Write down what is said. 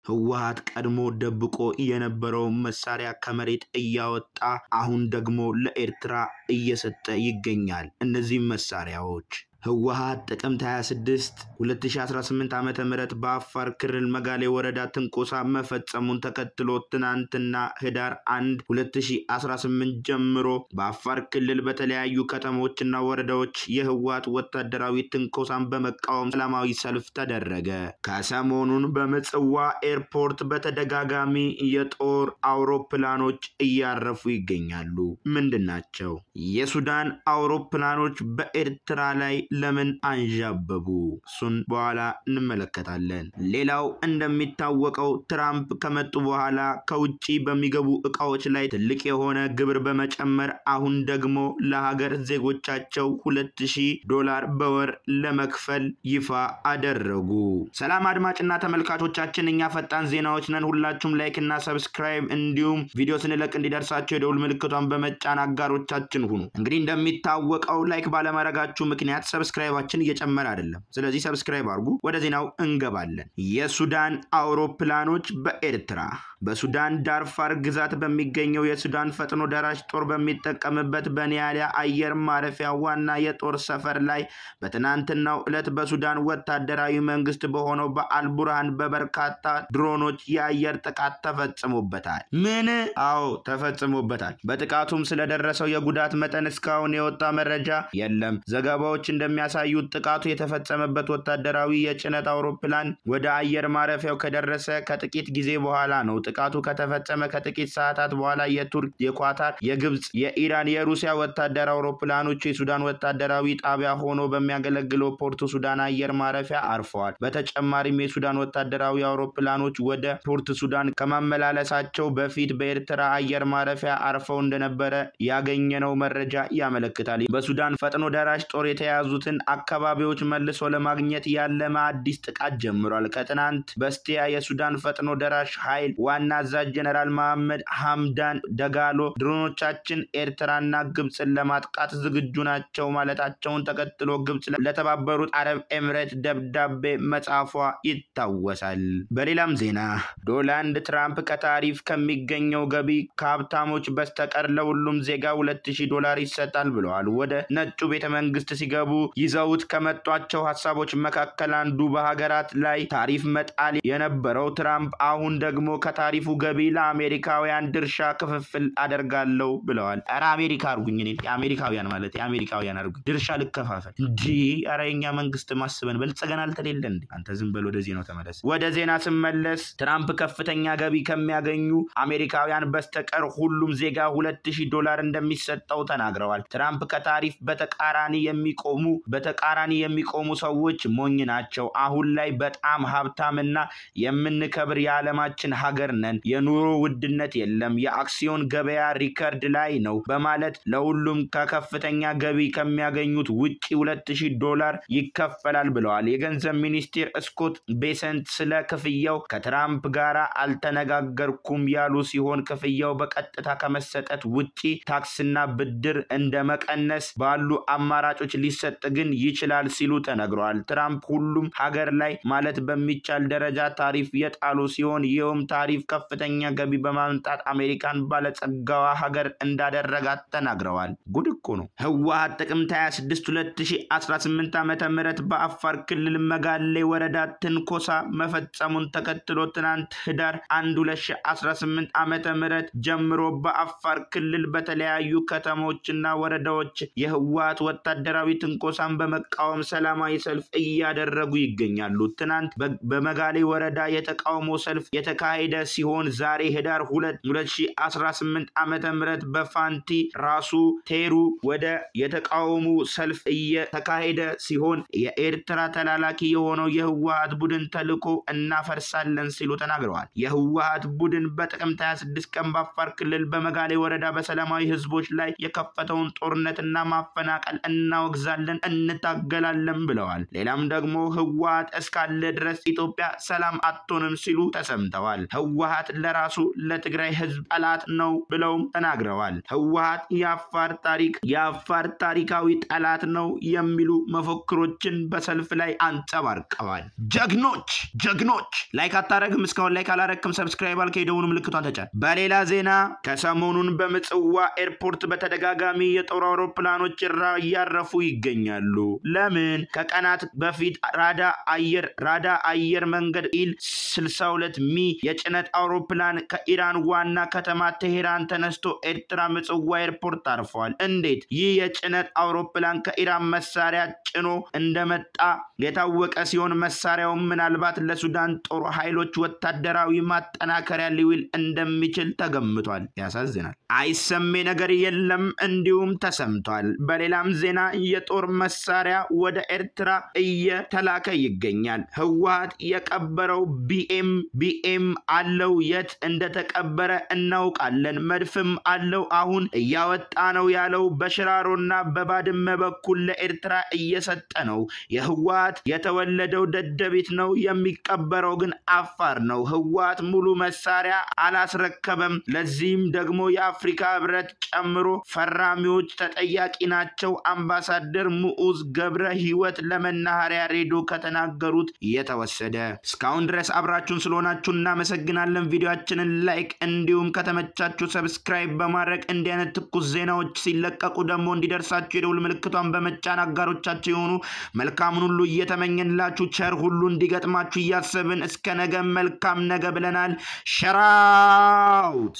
ህወሓት ቀድሞ ደብቆ የነበረው መሳሪያ ከመሬት እያወጣ አሁን ደግሞ ለኤርትራ እየሰጠ ይገኛል። እነዚህ መሳሪያዎች ህወሓት ጥቅምት 26 2018 ዓመተ ምህረት በአፋር ክልል መጋሌ ወረዳ ትንኮሳ መፈጸሙን ተከትሎ ትናንትና ህዳር 1 2018 ጀምሮ በአፋር ክልል በተለያዩ ከተሞችና ወረዳዎች የህወሓት ወታደራዊ ትንኮሳን በመቃወም ሰላማዊ ሰልፍ ተደረገ። ከሰሞኑን በምጽዋ ኤርፖርት በተደጋጋሚ የጦር አውሮፕላኖች እያረፉ ይገኛሉ። ምንድናቸው? የሱዳን አውሮፕላኖች በኤርትራ ላይ ለምን አንዣበቡ? እሱን በኋላ እንመለከታለን። ሌላው እንደሚታወቀው ትራምፕ ከመጡ በኋላ ከውጪ በሚገቡ እቃዎች ላይ ትልቅ የሆነ ግብር በመጨመር አሁን ደግሞ ለሀገር ዜጎቻቸው $2000 በወር ለመክፈል ይፋ አደረጉ። ሰላም አድማጭና ተመልካቾቻችን፣ እኛ ፈጣን ዜናዎች ነን። ሁላችሁም ላይክ እና ሰብስክራይብ እንዲሁም ቪዲዮ ስንለቅ እንዲደርሳችሁ የደውል ምልክቷን በመጫን አጋሮቻችን ሁኑ። እንግዲህ እንደሚታወቀው ላይክ ባለማድረጋችሁ ምክንያት ሰብስክራይባችን እየጨመረ አይደለም። ስለዚህ ሰብስክራይብ አድርጉ። ወደ ዜናው እንገባለን። የሱዳን አውሮፕላኖች በኤርትራ በሱዳን ዳርፋር ግዛት በሚገኘው የሱዳን ፈጥኖ ደራሽ ጦር በሚጠቀምበት በኒያላ አየር ማረፊያ ዋና የጦር ሰፈር ላይ በትናንትናው ዕለት በሱዳን ወታደራዊ መንግስት በሆነው በአልቡርሃን በበርካታ ድሮኖች የአየር ጥቃት ተፈጽሞበታል። ምን? አዎ ተፈጽሞበታል። በጥቃቱም ስለደረሰው የጉዳት መጠን እስካሁን የወጣ መረጃ የለም። ዘገባዎች እንደሚያሳዩት ጥቃቱ የተፈጸመበት ወታደራዊ የጭነት አውሮፕላን ወደ አየር ማረፊያው ከደረሰ ከጥቂት ጊዜ በኋላ ነው። ጥቃቱ ከተፈጸመ ከጥቂት ሰዓታት በኋላ የቱርክ፣ የኳታር፣ የግብጽ፣ የኢራን፣ የሩሲያ ወታደራዊ አውሮፕላኖች የሱዳን ወታደራዊ ጣቢያ ሆኖ በሚያገለግለው ፖርት ሱዳን አየር ማረፊያ አርፈዋል። በተጨማሪም የሱዳን ወታደራዊ አውሮፕላኖች ወደ ፖርት ሱዳን ከማመላለሳቸው በፊት በኤርትራ አየር ማረፊያ አርፈው እንደነበረ ያገኘነው መረጃ ያመለክታል። በሱዳን ፈጥኖ ደራሽ ጦር የተያዙትን አካባቢዎች መልሶ ለማግኘት ያለመ አዲስ ጥቃት ጀምሯል። ከትናንት በስቲያ የሱዳን ፈጥኖ ደራሽ ኃይል ዋና አዛዥ ጀነራል መሐመድ ሐምዳን ደጋሎ ድሮኖቻችን ኤርትራና ግብጽን ለማጥቃት ዝግጁ ናቸው ማለታቸውን ተከትሎ ግብጽ ለተባበሩት አረብ ኤምሬት ደብዳቤ መጻፏ ይታወሳል። በሌላም ዜና ዶናልድ ትራምፕ ከታሪፍ ከሚገኘው ገቢ ከሀብታሞች በስተቀር ለሁሉም ዜጋ $2000 ይሰጣል ብለዋል። ወደ ነጩ ቤተ መንግስት ሲገቡ ይዘውት ከመጧቸው ሐሳቦች መካከል አንዱ በሀገራት ላይ ታሪፍ መጣል የነበረው ትራምፕ አሁን ደግሞ ከታሪፉ ገቢ ለአሜሪካውያን ድርሻ ክፍፍል አደርጋለሁ ብለዋል። አረ አሜሪካ አርጉኝ፣ እኔ አሜሪካውያን ማለት የአሜሪካውያን አርጉኝ፣ ድርሻ ልከፋፈል እንዴ! አረ የኛ መንግስት ማስበን በልጽገናል ተደለ እንዴ? አንተ ዝም በል ወደ ዜናው ተመለስ። ወደ ዜና ስመለስ ትራምፕ ከፍተኛ ገቢ ከሚያገኙ አሜሪካውያን በስተቀር ሁሉም ዜጋ $2000 እንደሚሰጠው ተናግረዋል። ትራምፕ ከታሪፍ በተቃራኒ የሚቆሙ ሰዎች ሞኝ ናቸው። አሁን ላይ በጣም ሀብታምና የምንከብር የዓለማችን ሀገር ነን። የኑሮ ውድነት የለም። የአክሲዮን ገበያ ሪከርድ ላይ ነው በማለት ለሁሉም ከከፍተኛ ገቢ ከሚያገኙት ውጪ $2000 ይከፈላል ብለዋል። የገንዘብ ሚኒስትር ስኮት ቤሰንት ስለ ክፍያው ከትራምፕ ጋር አልተነጋገርኩም ያሉ ሲሆን ክፍያው በቀጥታ ከመሰጠት ውጪ ታክስና ብድር እንደመቀነስ ባሉ አማራጮች ሊሰጥ ግን ይችላል ሲሉ ተነግሯል። ትራምፕ ሁሉም ሀገር ላይ ማለት በሚቻል ደረጃ ታሪፍ የጣሉ ሲሆን ይህም ታሪፍ ከፍተኛ ገቢ በማምጣት አሜሪካን ባለጸጋዋ ሀገር እንዳደረጋት ተናግረዋል። ጉድ እኮ ነው። ህወሓት ጥቅምት 26 2018 ዓመተ ምህረት በአፋር ክልል መጋሌ ወረዳ ትንኮሳ መፈጸሙን ተከትሎ ትናንት ህዳር 1 2018 ዓመተ ምህረት ጀምሮ በአፋር ክልል በተለያዩ ከተሞችና ወረዳዎች የህወሓት ወታደራዊ ትንኮሳን በመቃወም ሰላማዊ ሰልፍ እያደረጉ ይገኛሉ። ትናንት በመጋሌ ወረዳ የተቃውሞ ሰልፍ የተካሄደ ሲሆን ዛሬ ህዳር 2 2018 ዓመተ ምህረት በፋንቲ ራሱ ቴሩ ወደ የተቃውሞ ሰልፍ እየተካሄደ ሲሆን የኤርትራ ተላላኪ የሆነው የህወሓት ቡድን ተልኮ እናፈርሳለን ሲሉ ተናግረዋል። የህወሓት ቡድን በጥቅምት 26 ቀን በአፋር ክልል በመጋሌ ወረዳ በሰላማዊ ህዝቦች ላይ የከፈተውን ጦርነትና ማፈናቀል እናወግዛለን፣ ሆነን እንታገላለን ብለዋል። ሌላም ደግሞ ህወሓት እስካለ ድረስ ኢትዮጵያ ሰላም አትሆንም ሲሉ ተሰምተዋል። ህወሓት ለራሱ ለትግራይ ህዝብ ጠላት ነው ብለውም ተናግረዋል። ህወሓት የአፋር ታሪካዊ ጠላት ነው የሚሉ መፈክሮችን በሰልፍ ላይ አንጸባርቀዋል። ጀግኖች ላይክ አታረግም? እስካሁን ላይክ አላረክም? ሰብስክራይብ አልከ የደውሉ ምልክቷን ተጫን። በሌላ ዜና ከሰሞኑን በምጽዋ ኤርፖርት በተደጋጋሚ የጦር አውሮፕላኖች እያረፉ ይገኛሉ። ለምን? ከቀናት በፊት ራዳ አየር መንገድ ኢል-62 ሚ የጭነት አውሮፕላን ከኢራን ዋና ከተማ ቴሄራን ተነስቶ ኤርትራ ምጽዋ ኤርፖርት አርፏል። እንዴት? ይህ የጭነት አውሮፕላን ከኢራን መሳሪያ ጭኖ እንደመጣ የታወቀ ሲሆን መሳሪያው ምናልባት ለሱዳን ጦር ኃይሎች ወታደራዊ ማጠናከሪያ ሊውል እንደሚችል ተገምቷል። ያሳዝናል። አይሰሜ ነገር የለም እንዲሁም ተሰምቷል። በሌላም ዜና የጦር መሳሪያ ወደ ኤርትራ እየተላከ ይገኛል። ህወሓት የቀበረው ቢኤም አለው። የት እንደተቀበረ እናውቃለን። መድፍም አለው። አሁን እያወጣ ነው ያለው በሽራሮና በባድመ በኩል ለኤርትራ እየሰጠ ነው። የህወሓት የተወለደው ደደቢት ነው፣ የሚቀበረው ግን አፋር ነው። ህወሓት ሙሉ መሳሪያ አላስረከበም። ለዚህም ደግሞ የአፍሪካ ህብረት ጨምሮ ፈራሚዎች ተጠያቂ ናቸው። አምባሳደር ሙኡዝ ገብረ ህይወት ለመናኸሪያ ሬዲዮ ከተናገሩት የተወሰደ። እስካሁን ድረስ አብራችሁን ስለሆናችሁ እናመሰግናለን። ቪዲዮአችንን ላይክ እንዲሁም ከተመቻችሁ ሰብስክራይብ በማድረግ እንዲህ አይነት ትኩስ ዜናዎች ሲለቀቁ ደግሞ እንዲደርሳችሁ የደውል ምልክቷን በመጫን አጋሮቻችሁ የሆኑ መልካሙን ሁሉ እየተመኘንላችሁ ቸር ሁሉ እንዲገጥማችሁ እያሰብን እስከ ነገ መልካም ነገ ብለናል። ሸራውት